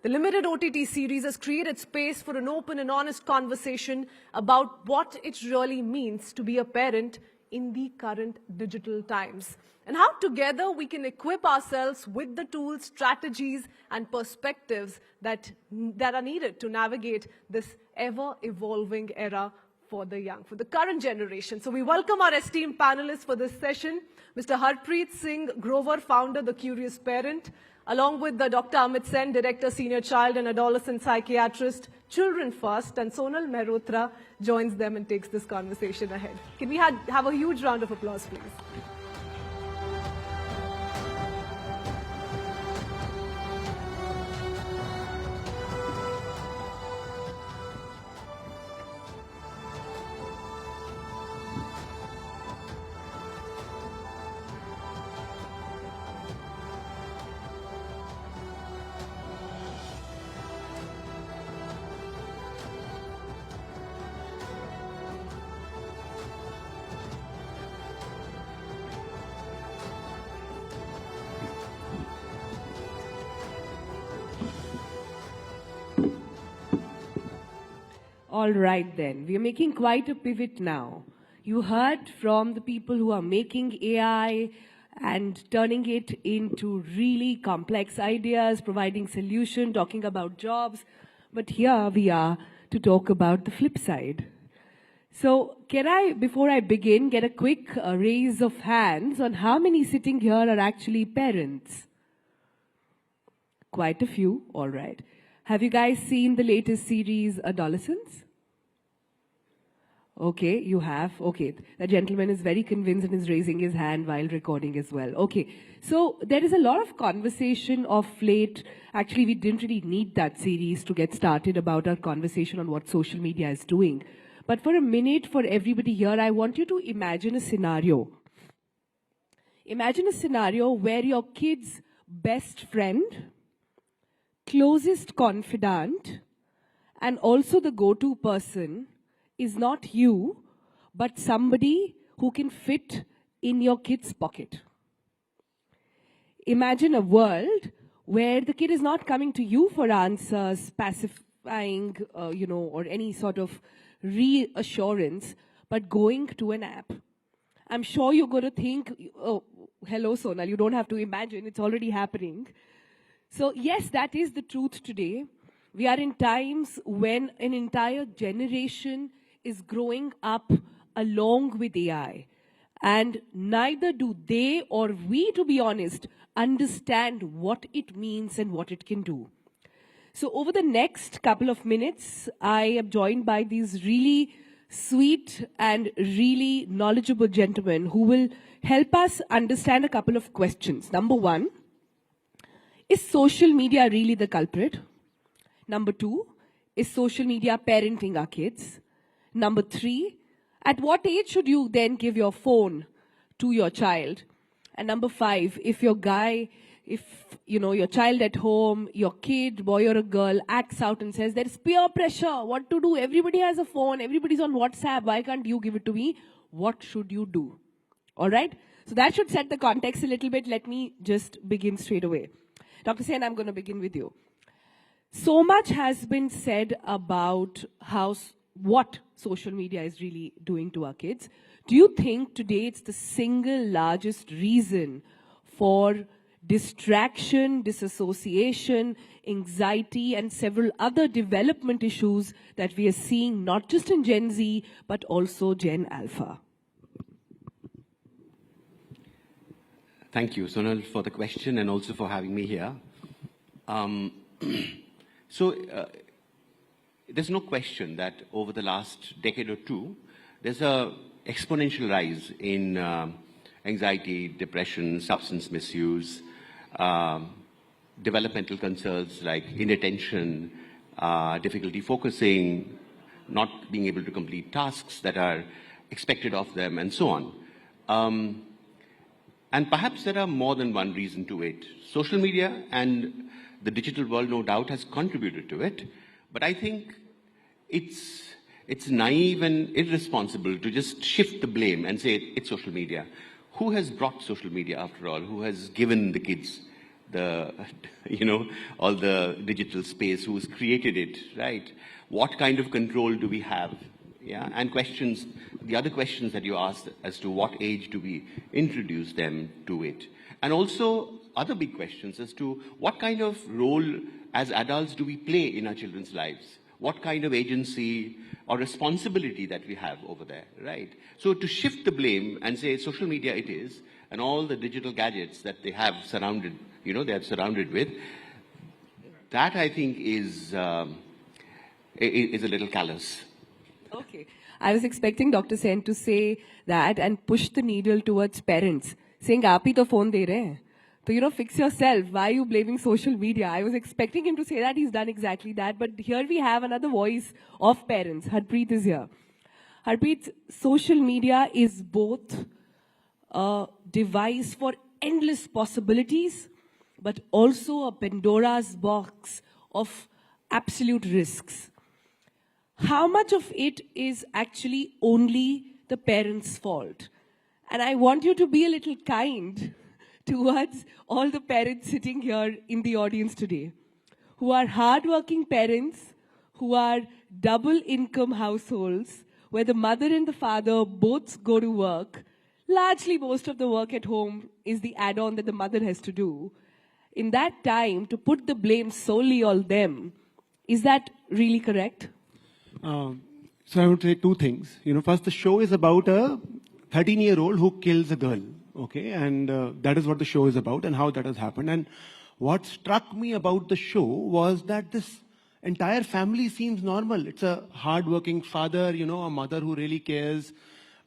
The limited OTT series has created space for an open and honest conversation about what it really means to be a parent in the current digital times, and how together we can equip ourselves with the tools, strategies, and perspectives that are needed to navigate this ever-evolving era for the young, for the current generation. So we welcome our esteemed panelists for this session, Mr. Harpreet Singh Grover, founder, The Curious Parent, along with the Dr. Amit Sen, Director, Senior Child and Adolescent Psychiatrist, Children First, and Sonal Mehrotra joins them and takes this conversation ahead. Can we have a huge round of applause, please? All right then, we are making quite a pivot now. You heard from the people who are making AI and turning it into really complex ideas, providing solution, talking about jobs. But here we are to talk about the flip side. So can I, before I begin, get a quick raise of hands on how many sitting here are actually parents? Quite a few, all right. Have you guys seen the latest series, Adolescent? Okay, you have. Okay, the gentleman is very convinced and is raising his hand while recording as well. Okay, so there is a lot of conversation of late. Actually, we didn't really need that series to get started about our conversation on what social media is doing. But for a minute, for everybody here, I want you to imagine a scenario. Imagine a scenario where your kid's best friend, closest confidant, and also the go-to person is not you, but somebody who can fit in your kid's pocket. Imagine a world where the kid is not coming to you for answers, pacifying, or any sort of reassurance, but going to an app. I'm sure you're going to think, oh, hello, Sonal, you don't have to imagine, it's already happening. So yes, that is the truth today. We are in times when an entire generation is growing up along with AI. And neither do they or we, to be honest, understand what it means and what it can do. So over the next couple of minutes, I am joined by these really sweet and really knowledgeable gentlemen who will help us understand a couple of questions. Number one, is social media really the culprit? Number two, is social media parenting our kids? Number three, at what age should you then give your phone to your child? And number five, if your child at home, your kid, boy or a girl, acts out and says, there is peer pressure, what to do? Everybody has a phone, everybody's on WhatsApp, why can't you give it to me? What should you do? All right? So that should set the context a little bit. Let me just begin straight away. Dr. Sen, I'm going to begin with you. So much has been said about what social media is really doing to our kids. Do you think today it's the single largest reason for distraction, disassociation, anxiety, and several other development issues that we are seeing not just in Gen Z, but also Gen Alpha? Thank you, Sonal, for the question and also for having me here. There's no question that over the last decade or two, there's an exponential rise in anxiety, depression, substance misuse, developmental concerns like inattention, difficulty focusing, not being able to complete tasks that are expected of them, and so on. And perhaps there are more than one reason to it. Social media and the digital world, no doubt, has contributed to it. But I think it's naive and irresponsible to just shift the blame and say it's social media. Who has brought social media, after all? Who has given the kids the, all the digital space, who's created it, right? What kind of control do we have? Yeah, and questions, the other questions that you asked as to what age do we introduce them to it? And also other big questions as to what kind of role as adults do we play in our children's lives? What kind of agency or responsibility that we have over there, right? So to shift the blame and say social media it is, and all the digital gadgets that they have surrounded, they are surrounded with, that I think is a little callous. Okay. I was expecting Dr. Sen to say that and push the needle towards parents, saying, "Aap hi to phone de rahe hain. So, fix yourself. Why are you blaming social media?" I was expecting him to say that. He's done exactly that. But here we have another voice of parents. Harpreet is here. Harpreet, social media is both a device for endless possibilities, but also a Pandora's box of absolute risks. How much of it is actually only the parents' fault? And I want you to be a little kind towards all the parents sitting here in the audience today, who are hardworking parents, who are double income households, where the mother and the father both go to work. Largely most of the work at home is the add-on that the mother has to do. In that time, to put the blame solely on them, is that really correct? So I would say two things. First, the show is about a 13-year-old who kills a girl, okay? And that is what the show is about and how that has happened. And what struck me about the show was that this entire family seems normal. It's a hard-working father, a mother who really cares.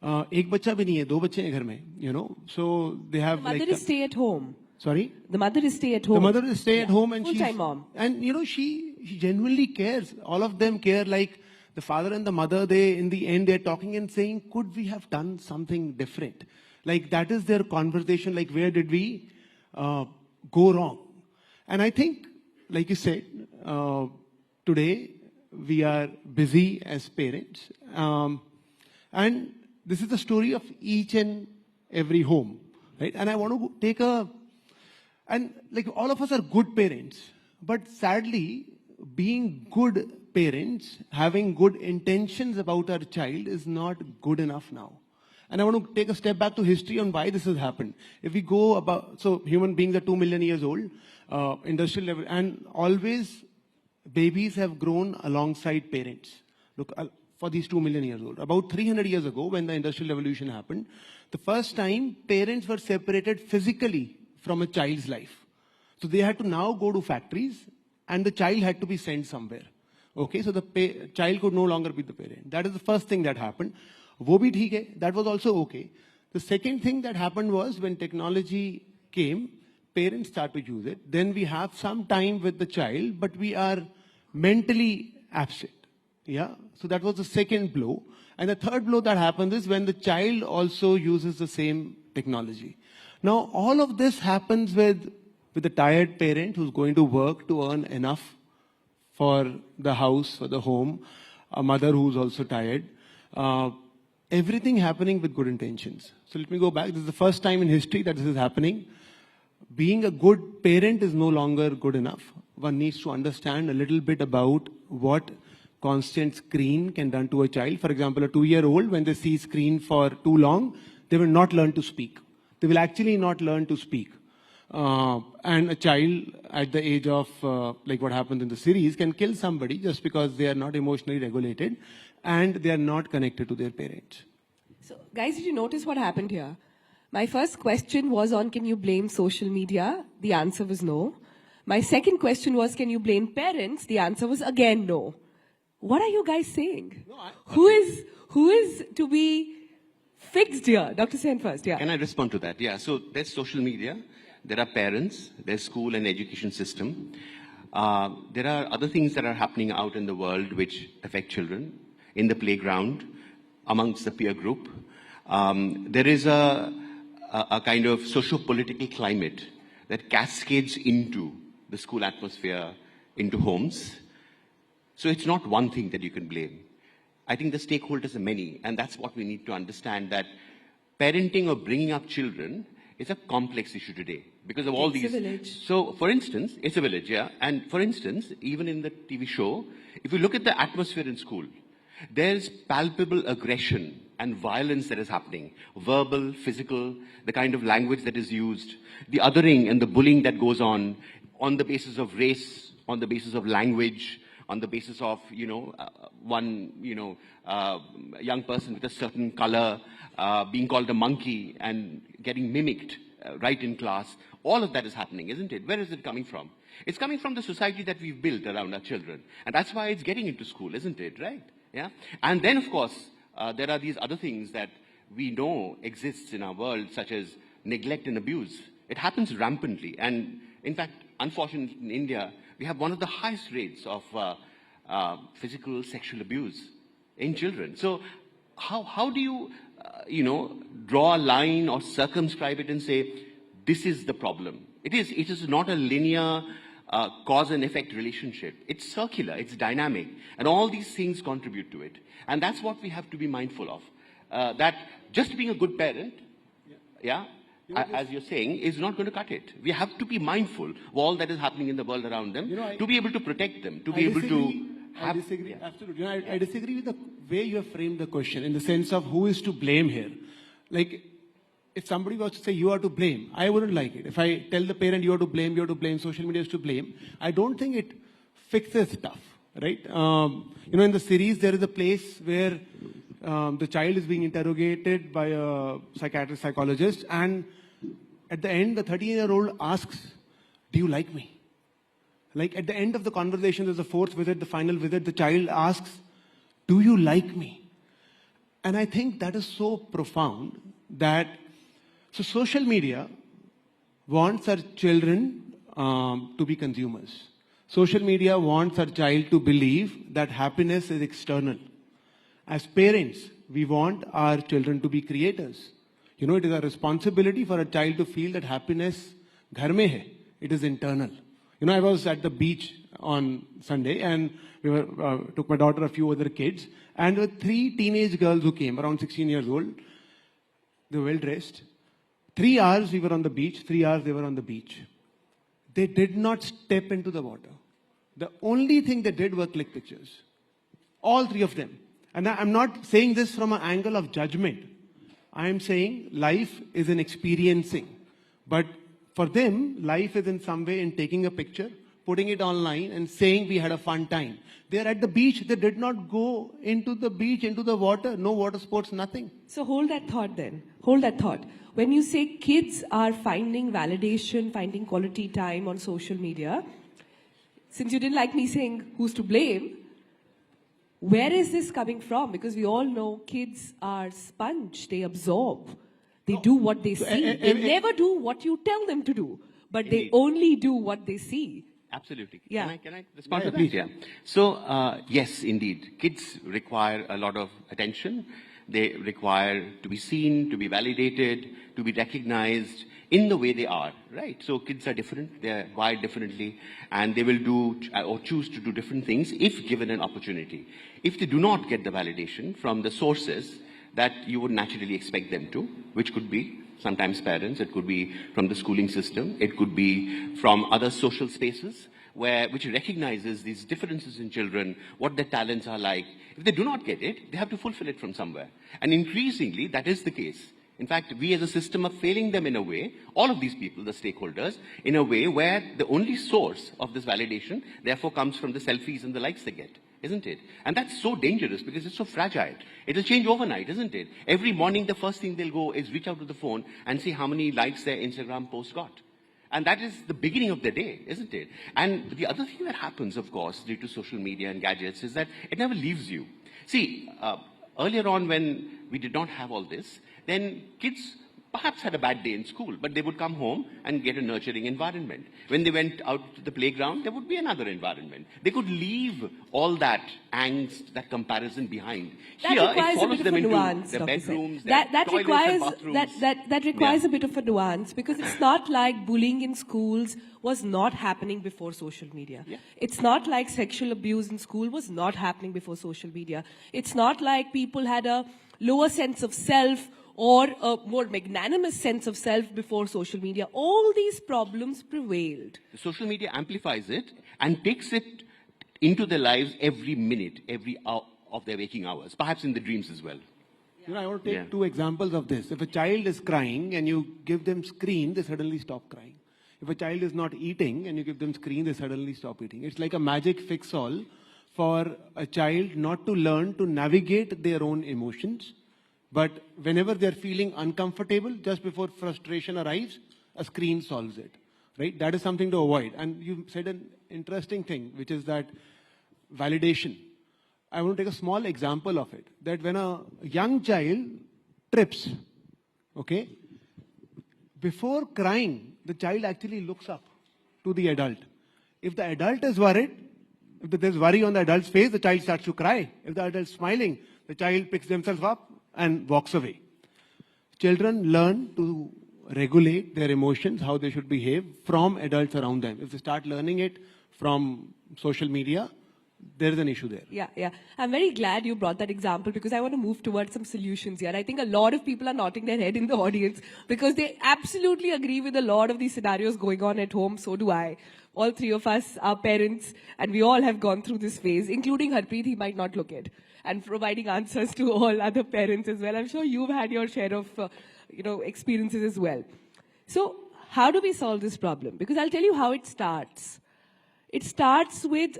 एक बच्चा भी नहीं है, दो बच्चे हैं घर में, so they have the mother is stay at home. Sorry? The mother is stay at home. The mother is stay at home and full-time mom. And she genuinely cares. All of them care. Like the father and the mother, in the end, they're talking and saying, could we have done something different? Like that is their conversation. Like where did we go wrong? And I think, like you said, today we are busy as parents. And this is the story of each and every home, right? And I want to take and like all of us are good parents, but sadly, being good parents, having good intentions about our child is not good enough now. And I want to take a step back to history on why this has happened. If we go about, so human beings are 2 million years old, industrial level, and always babies have grown alongside parents. Look, for these 2 million years old. About 300 years ago, when the industrial revolution happened, the first time parents were separated physically from a child's life. So they had to now go to factories and the child had to be sent somewhere. Okay, so the child could no longer be the parent. That is the first thing that happened. Wo bhi theek hai, that was also okay. The second thing that happened was when technology came, parents start to use it. Then we have some time with the child, but we are mentally absent. Yeah, so that was the second blow. And the third blow that happens is when the child also uses the same technology. Now, all of this happens with a tired parent who's going to work to earn enough for the house, for the home, a mother who's also tired. Everything happening with good intentions. So let me go back. This is the first time in history that this is happening. Being a good parent is no longer good enough. One needs to understand a little bit about what constant screen can done to a child. For example, a 2-year-old, when they see screen for too long, they will not learn to speak. They will actually not learn to speak. And a child at the age of, like what happens in the series, can kill somebody just because they are not emotionally regulated and they are not connected to their parents. So, guys, did you notice what happened here? My first question was on, can you blame social media? The answer was no. My second question was, can you blame parents? The answer was again no. What are you guys saying? No, who is to be fixed here? Dr. Sen first, yeah. Can I respond to that? Yeah, so there's social media, there are parents, there's school and education system. There are other things that are happening out in the world which affect children, in the playground, amongst the peer group. There is a kind of socio-political climate that cascades into the school atmosphere, into homes. So it's not one thing that you can blame. I think the stakeholders are many, and that's what we need to understand, that parenting or bringing up children is a complex issue today because of all It's a these. village. So, for instance, it's a village, yeah. And for instance, even in the TV show, if you look at the atmosphere in school, there's palpable aggression and violence that is happening. Verbal, physical, the kind of language that is used, the othering and the bullying that goes on the basis of race, on the basis of language, on the basis of, one, young person with a certain color being called a monkey and getting mimicked right in class. All of that is happening, isn't it? Where is it coming from? It's coming from the society that we've built around our children. And that's why it's getting into school, isn't it? Right? Yeah. And then, of course, there are these other things that we know exists in our world, such as neglect and abuse. It happens rampantly. And in fact, unfortunately, in India, we have one of the highest rates of physical sexual abuse in children. So how do you, draw a line or circumscribe it and say, this is the problem? It is not a linear cause and effect relationship. It's circular, it's dynamic, and all these things contribute to it. And that's what we have to be mindful of. That just being a good parent, as you're saying, is not going to cut it. We have to be mindful of all that is happening in the world around them, to be able to protect them, to be able to have... I disagree, absolutely. I disagree with the way you have framed the question, in the sense of who is to blame here. Like, if somebody was to say you are to blame, I wouldn't like it. If I tell the parent you are to blame, social media is to blame, I don't think it fixes stuff, right? In the series, there is a place where the child is being interrogated by a psychiatrist, psychologist, and at the end, the 13-year-old asks, do you like me? Like, at the end of the conversation, there's the fourth visit, the final visit, the child asks, do you like me? And I think that is so profound that, so social media wants our children to be consumers. Social media wants our child to believe that happiness is external. As parents, we want our children to be creators. It is a responsibility for a child to feel that happiness ghar mein hai. It is internal. I was at the beach on Sunday, and we took my daughter, a few other kids, and there were 3 teenage girls who came, around 16 years old. They were well dressed. 3 hours we were on the beach, 3 hours they were on the beach. They did not step into the water. The only thing they did was click pictures. All 3 of them. And I'm not saying this from an angle of judgment. I am saying life is an experiencing. But for them, life is in some way in taking a picture, putting it online and saying we had a fun time. They are at the beach. They did not go into the beach, into the water. No water sports, nothing. So hold that thought then. Hold that thought. When you say kids are finding validation, finding quality time on social media, since you didn't like me saying who's to blame, where is this coming from? Because we all know kids are sponge. They absorb. They do what they see. They never do what you tell them to do. But they only do what they see. Absolutely. Yeah. Can I respond to that? Yeah. So, yes, indeed. Kids require a lot of attention. They require to be seen, to be validated, to be recognized in the way they are, right? So kids are different. They're wired differently. And they will do or choose to do different things if given an opportunity. If they do not get the validation from the sources that you would naturally expect them to, which could be sometimes parents, it could be from the schooling system, it could be from other social spaces which recognizes these differences in children, what their talents are like. If they do not get it, they have to fulfill it from somewhere. And increasingly, that is the case. In fact, we as a system are failing them in a way, all of these people, the stakeholders, in a way where the only source of this validation, therefore, comes from the selfies and the likes they get. Isn't it? And that's so dangerous because it's so fragile. It'll change overnight, isn't it? Every morning, the first thing they'll go is reach out to the phone and see how many likes their Instagram post got. And that is the beginning of the day, isn't it? And the other thing that happens, of course, due to social media and gadgets is that it never leaves you. See, earlier on when we did not have all this, then kids perhaps had a bad day in school, but they would come home and get a nurturing environment. When they went out to the playground, there would be another environment. They could leave all that angst, that comparison behind. That Here, requires it follows a bit them of a into nuance, their Dr. bedrooms, Sen. their That toilets requires and bathrooms. that requires a bit of a nuance, because it's not like bullying in schools was not happening before social media. Yeah. It's not like sexual abuse in school was not happening before social media. It's not like people had a lower sense of self or a more magnanimous sense of self before social media. All these problems prevailed. The social media amplifies it and takes it into their lives every minute, every hour of their waking hours, perhaps in the dreams as well. You know, I want to take two examples of this. If a child is crying and you give them screen, they suddenly stop crying. If a child is not eating and you give them screen, they suddenly stop eating. It's like a magic fix-all for a child not to learn to navigate their own emotions. But whenever they're feeling uncomfortable, just before frustration arrives, a screen solves it. Right? That is something to avoid. And you said an interesting thing, which is that validation. I want to take a small example of it. That when a young child trips, okay, before crying, the child actually looks up to the adult. If the adult is worried, if there's worry on the adult's face, the child starts to cry. If the adult is smiling, the child picks themselves up and walks away. Children learn to regulate their emotions, how they should behave from adults around them. If they start learning it from social media, there is an issue there. Yeah. I'm very glad you brought that example because I want to move towards some solutions here. I think a lot of people are nodding their head in the audience because they absolutely agree with a lot of these scenarios going on at home. So do I. All three of us are parents and we all have gone through this phase, including Harpreet, he might not look it, and providing answers to all other parents as well. I'm sure you've had your share of experiences as well. So how do we solve this problem? Because I'll tell you how it starts. It starts with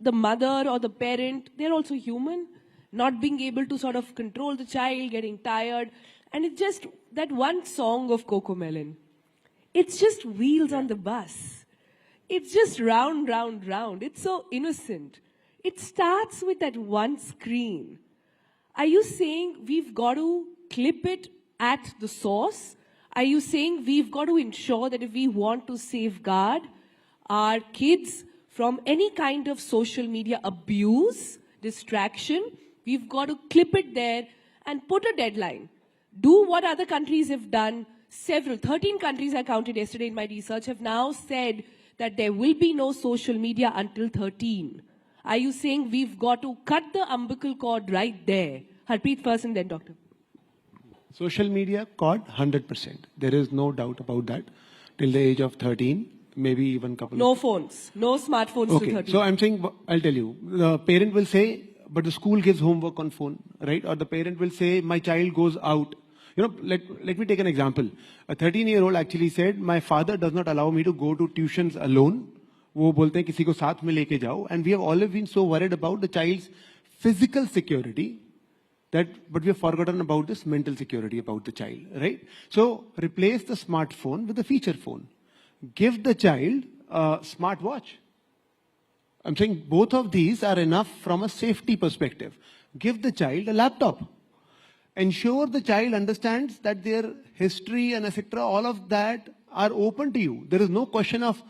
the mother or the parent, they're also human, not being able to sort of control the child, getting tired. And it's just that one song of Coco Melon. It's just wheels on the bus. It's just round, round, round. It's so innocent. It starts with that one screen. Are you saying we've got to clip it at the source? Are you saying we've got to ensure that if we want to safeguard our kids from any kind of social media abuse, distraction, we've got to clip it there and put a deadline. Do what other countries have done. 13 countries I counted yesterday in my research have now said that there will be no social media until 13. Are you saying we've got to cut the umbilical cord right there? Harpreet first and then Doctor. Social media cord, 100%. There is no doubt about that. Till the age of 13. Maybe even couple No of... phones. No smartphones Okay, to 13. so I'm saying, I'll tell you. The parent will say, but the school gives homework on phone, right? Or the parent will say, my child goes out. You know, let me take an example. A 13-year-old actually said, my father does not allow me to go to tuitions alone. वो बोलते हैं किसी को साथ में लेके जाओ. And we have always been so worried about the child's physical security but we have forgotten about this mental security about the child, right? So replace the smartphone with a feature phone. Give the child a smartwatch. I'm saying both of these are enough from a safety perspective. Give the child a laptop. Ensure the child understands that their history and etc., all of that are open to you. There is no question of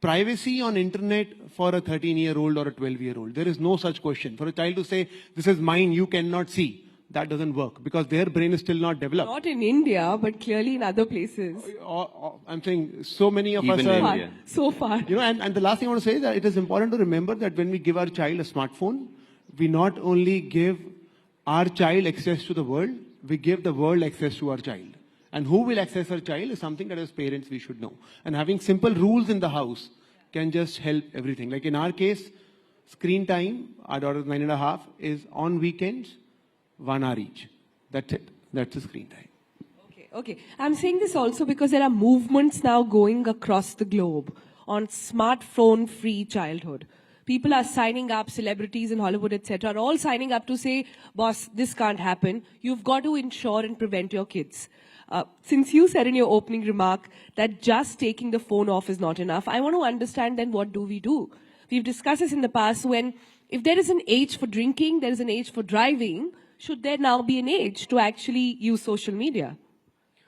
privacy on internet for a 13-year-old or a 12-year-old. There is no such question. For a child to say, this is mine, you cannot see. That doesn't work because their brain is still not developed. Not in India, but clearly in other places. I'm saying so many of Even us are... in India. So far. You know, and the last thing I want to say is that it is important to remember that when we give our child a smartphone, we not only give our child access to the world, we give the world access to our child. And who will access our child is something that as parents we should know. And having simple rules in the house can just help everything. Like in our case, screen time, our daughter's 9.5, is on weekends, 1 hour each. That's it. That's the screen time. Okay. I'm saying this also because there are movements now going across the globe on smartphone-free childhood. People are signing up, celebrities in Hollywood, etc., are all signing up to say, boss, this can't happen. You've got to ensure and prevent your kids. Since you said in your opening remark that just taking the phone off is not enough, I want to understand then what do we do? We've discussed this in the past when if there is an age for drinking, there is an age for driving, should there now be an age to actually use social media?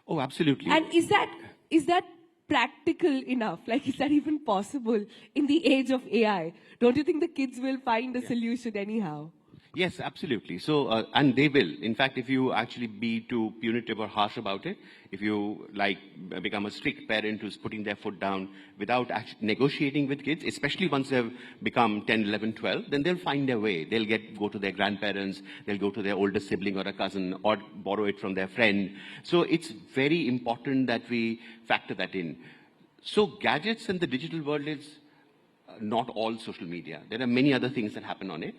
Oh, absolutely. And is that practical enough? Like, is that even possible in the age of AI? Don't you think the kids will find a solution anyhow? Yes, absolutely. So, and they will. In fact, if you actually be too punitive or harsh about it, if you like become a strict parent who's putting their foot down without actually negotiating with kids, especially once they've become 10, 11, 12, then they'll find their way. They'll go to their grandparents, they'll go to their older sibling or a cousin, or borrow it from their friend. So it's very important that we factor that in. So gadgets and the digital world is not all social media. There are many other things that happen on it.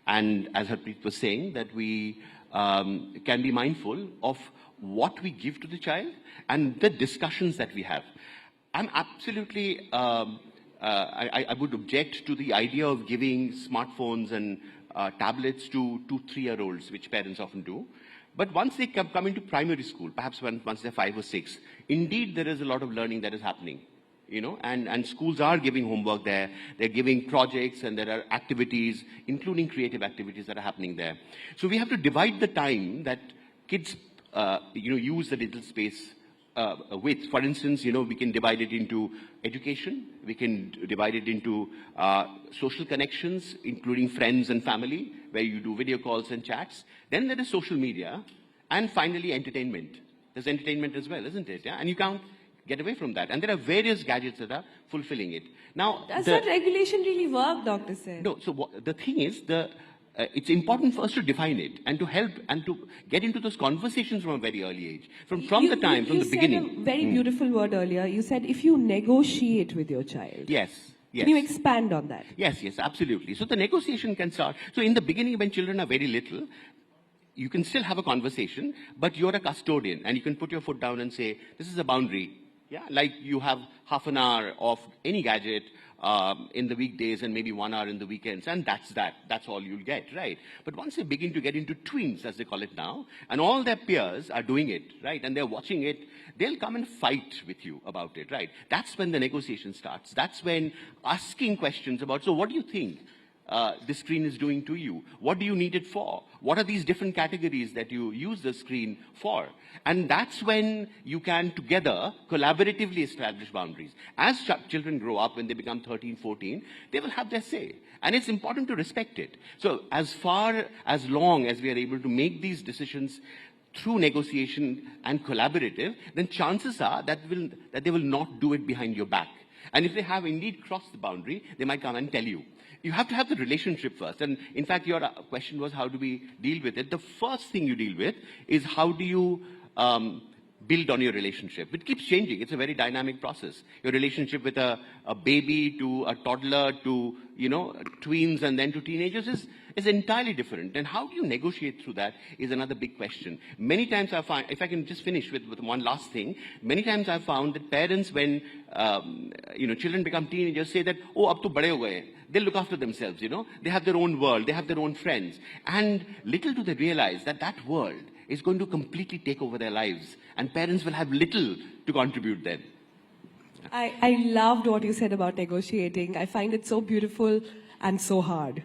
And as Harpreet was saying, that we can be mindful of what we give to the child and the discussions that we have. I'm absolutely, I would object to the idea of giving smartphones and tablets to 2, 3-year-olds, which parents often do. But once they come into primary school, perhaps once they're 5 or 6, indeed there is a lot of learning that is happening. You know, and schools are giving homework there, they're giving projects, and there are activities, including creative activities that are happening there. So we have to divide the time that kids, use the digital space with. For instance, we can divide it into education, we can divide it into social connections, including friends and family, where you do video calls and chats. Then there is social media, and finally entertainment. There's entertainment as well, isn't it? Yeah? And you can't get away from that. And there are various gadgets that are fulfilling it. Now, does that regulation really work, Dr. Sen? No, so the thing is, it's important for us to define it and to help and to get into those conversations from a very early age. From the beginning. You said a very beautiful word earlier. You said if you negotiate with your child. Yes. Yes. Can you expand on that? Yes, absolutely. So the negotiation can start. So in the beginning, when children are very little, you can still have a conversation, but you're a custodian and you can put your foot down and say, this is a boundary. Yeah, like you have half an hour of any gadget in the weekdays and maybe 1 hour in the weekends, and that's all you'll get, right? But once they begin to get into tweens, as they call it now, and all their peers are doing it, right, and they're watching it, they'll come and fight with you about it, right? That's when the negotiation starts. That's when asking questions about, so what do you think this screen is doing to you? What do you need it for? What are these different categories that you use the screen for? And that's when you can together collaboratively establish boundaries. As children grow up, when they become 13, 14, they will have their say. And it's important to respect it. So as long as we are able to make these decisions through negotiation and collaborative, then chances are that they will not do it behind your back. And if they have indeed crossed the boundary, they might come and tell you. You have to have the relationship first. And in fact, your question was, how do we deal with it? The first thing you deal with is how do you build on your relationship. It keeps changing. It's a very dynamic process. Your relationship with a baby to a toddler to, tweens and then to teenagers is entirely different. And how do you negotiate through that is another big question. Many times I find, if I can just finish with one last thing, many times I've found that parents, when, children become teenagers, say that, oh, ab to bade ho gaye. They'll look after themselves, They have their own world. They have their own friends. And little do they realize that that world is going to completely take over their lives. And parents will have little to contribute then. I loved what you said about negotiating. I find it so beautiful and so hard.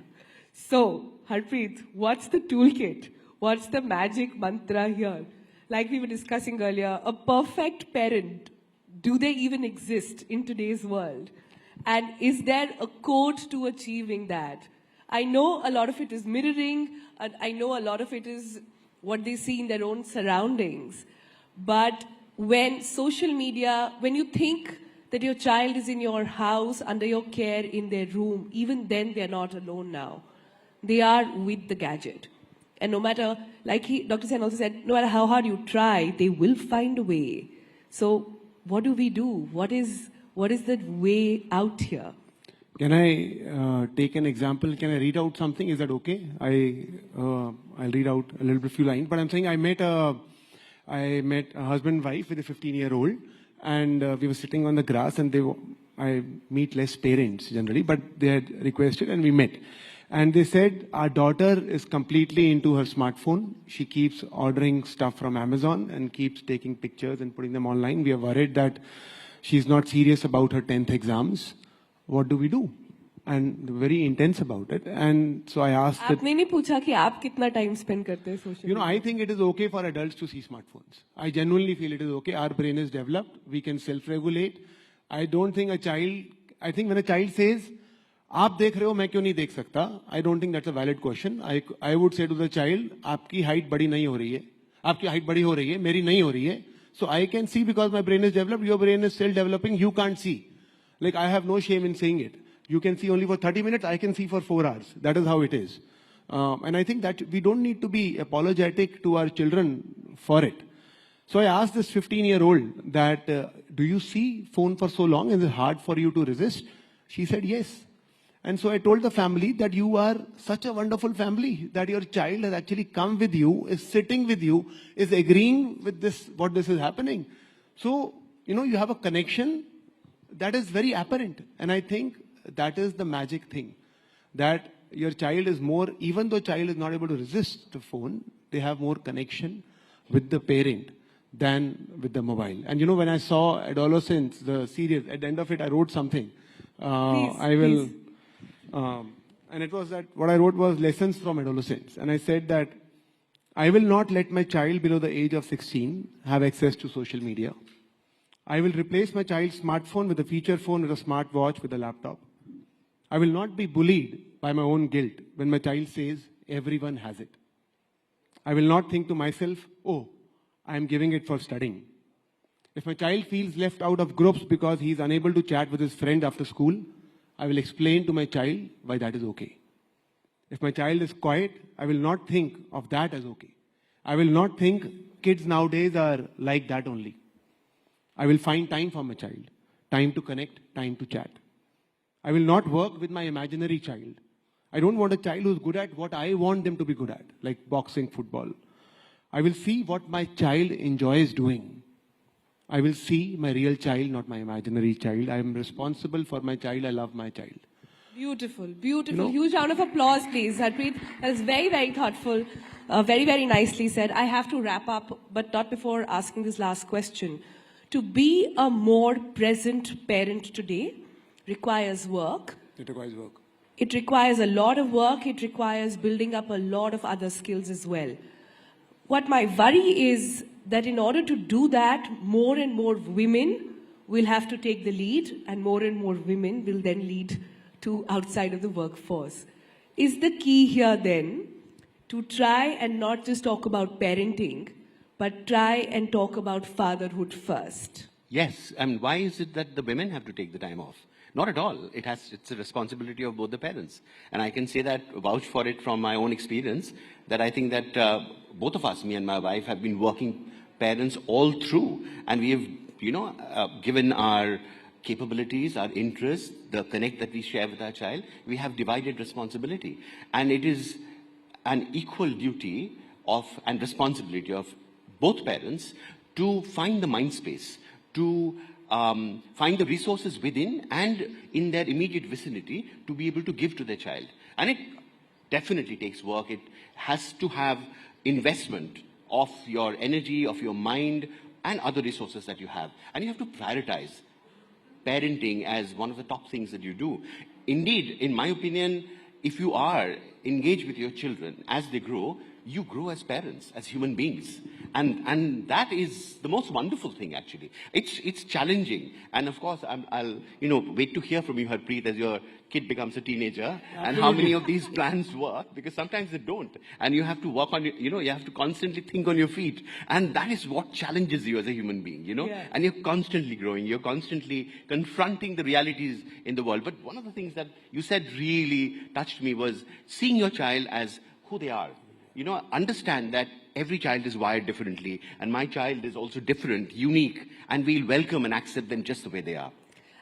So, Harpreet, what's the toolkit? What's the magic mantra here? Like we were discussing earlier, a perfect parent, do they even exist in today's world? And is there a code to achieving that? I know a lot of it is mirroring, and I know a lot of it is what they see in their own surroundings. But when social media, when you think that your child is in your house, under your care, in their room, even then they're not alone now. They are with the gadget. And no matter, like Dr. Sen also said, no matter how hard you try, they will find a way. So what do we do? What is the way out here? Can I take an example? Can I read out something? Is that okay? I'll read out a little bit few lines. But I'm saying I met a husband and wife with a 15-year-old, and we were sitting on the grass, and I meet less parents generally, but they had requested, and we met. And they said, our daughter is completely into her smartphone. She keeps ordering stuff from Amazon and keeps taking pictures and putting them online. We are worried that she's not serious about her 10th exams. What do we do? And very intense about it. And so I asked that, आपने नहीं पूछा कि आप कितना time spend करते हैं social media? I think it is okay for adults to see smartphones. I genuinely feel it is okay. Our brain is developed. We can self-regulate. I don't think I think when a child says, आप देख रहे हो मैं क्यों नहीं देख सकता? I don't think that's a valid question. I would say to the child, आपकी height बड़ी नहीं हो रही है, आपकी height बड़ी हो रही है, मेरी नहीं हो रही है. So I can see because my brain is developed, your brain is still developing, you can't see. Like I have no shame in saying it. You can see only for 30 minutes, I can see for 4 hours. That is how it is. And I think that we don't need to be apologetic to our children for it. So I asked this 15-year-old that, do you see phone for so long? Is it hard for you to resist? She said yes. And so I told the family that you are such a wonderful family, that your child has actually come with you, is sitting with you, is agreeing with this, what this is happening. So, you have a connection that is very apparent. And I think that is the magic thing, that your child is more, even though child is not able to resist the phone, they have more connection with the parent than with the mobile. And when I saw Adolescent, the series, at the end of it, I wrote something. Please. And it was that what I wrote was lessons from adolescence. And I said that I will not let my child below the age of 16 have access to social media. I will replace my child's smartphone with a feature phone, with a smartwatch, with a laptop. I will not be bullied by my own guilt when my child says everyone has it. I will not think to myself, oh, I am giving it for studying. If my child feels left out of groups because he is unable to chat with his friend after school, I will explain to my child why that is okay. If my child is quiet, I will not think of that as okay. I will not think kids nowadays are like that only. I will find time for my child, time to connect, time to chat. I will not work with my imaginary child. I don't want a child who's good at what I want them to be good at, like boxing, football. I will see what my child enjoys doing. I will see my real child, not my imaginary child. I am responsible for my child. I love my child. Beautiful, beautiful. Huge round of applause, please, Harpreet. That is very, very thoughtful. Very, very nicely said. I have to wrap up, but not before asking this last question. To be a more present parent today requires work. It requires work. It requires a lot of work. It requires building up a lot of other skills as well. What my worry is that in order to do that, more and more women will have to take the lead, and more women will then lead to outside of the workforce. Is the key here then to try and not just talk about parenting, but try and talk about fatherhood first? Yes, and why is it that the women have to take the time off? Not at all. It's a responsibility of both the parents. And I can say that, vouch for it from my own experience, that I think that both of us, me and my wife, have been working parents all through. And we have, given our capabilities, our interests, the connect that we share with our child, we have divided responsibility. And it is an equal duty and responsibility of both parents to find the mind space, to find the resources within and in their immediate vicinity to be able to give to their child. And it definitely takes work. It has to have investment of your energy, of your mind, and other resources that you have. And you have to prioritize parenting as one of the top things that you do. Indeed, in my opinion, if you are engaged with your children as they grow, you grow as parents, as human beings. And that is the most wonderful thing, actually. It's challenging. And of course, I'll wait to hear from you, Harpreet, as your kid becomes a teenager, and how many of these plans work, because sometimes they don't. And you have to work on, you have to constantly think on your feet. And that is what challenges you as a human being, Yeah. And you're constantly growing. You're constantly confronting the realities in the world. But one of the things that you said really touched me was seeing your child as who they are. Understand that every child is wired differently, and my child is also different, unique, and we'll welcome and accept them just the way they are.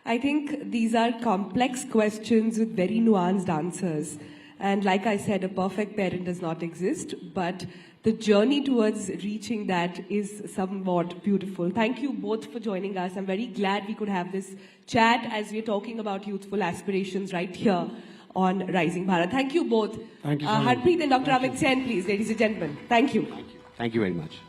I think these are complex questions with very nuanced answers. And like I said, a perfect parent does not exist, but the journey towards reaching that is somewhat beautiful. Thank you both for joining us. I'm very glad we could have this chat as we're talking about youthful aspirations right here on Rising Bharat. Thank you both. Thank you so much. Harpreet and Dr. Amit Sen, please, ladies and gentlemen. Thank you. Thank you very much.